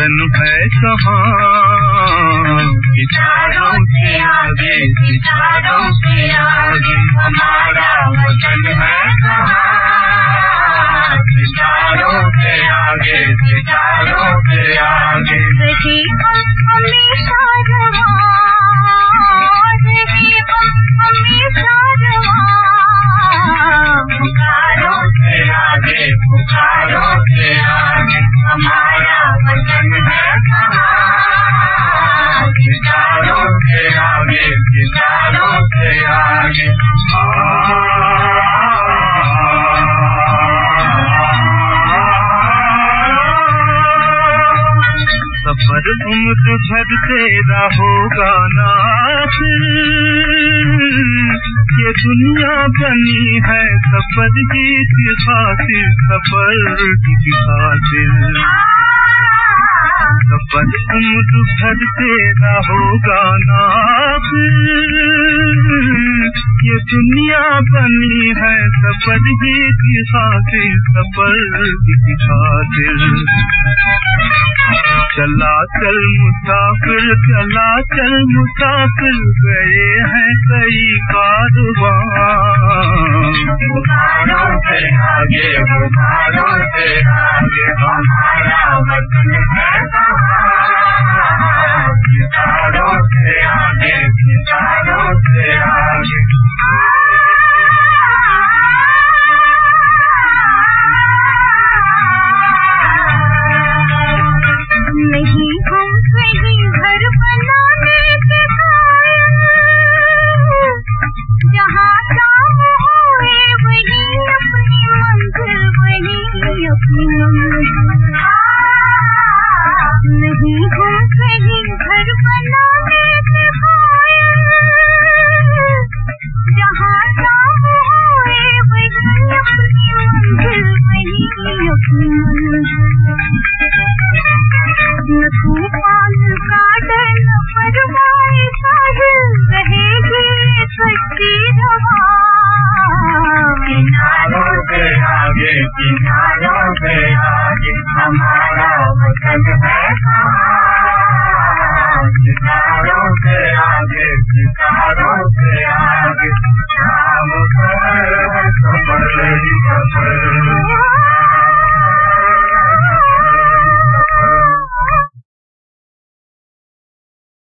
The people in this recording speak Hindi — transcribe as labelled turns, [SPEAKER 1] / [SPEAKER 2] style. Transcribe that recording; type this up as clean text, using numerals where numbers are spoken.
[SPEAKER 1] वतन है कहाँ, सितारों से आगे, सितारों से आगे हमारा वतन है कहाँ, सितारों से आगे, सितारों से आगे।
[SPEAKER 2] रहे हमेशा रवां, रहे हमेशा रवां,
[SPEAKER 1] पुकारों से आगे, पुकारों से आगे हमारा वतन है कहाँ, सितारों से आगे, सितारों से आगे। सफर उम्र भर तेरा होगा ना फिर, ये दुनिया बनी है सफर की खातिर, सफर की खातिर। सफर उम्र भर तेरा होगा ना फिर, ये दुनिया बनी है सफर की खातिर, सफर की खातिर। चला चल मुसाफिर, चला चल मुसाफिर, गए हैं कई कारवां। पुकारों से आगे, पुकारों से आगे हमारा वतन है कहाँ, सितारों से आगे, सितारों से आगे।
[SPEAKER 2] नहीं हम कहीं घर बनाने के कायल, जहाँ शाम हुए वही अपनी मंजिल, वही अपनी मंजिल। नहीं हम कहीं घर बनाने के कायल, जहाँ शाम हुए वही अपनी मंजिल, वही अपनी मंजिल। न तूफान का डर न परवाह साहिल, रहेगी कश्ती रवां।
[SPEAKER 1] किनारों से आगे, किनारों से आगे हमारा वतन है कहाँ, सितारों से आगे, सितारों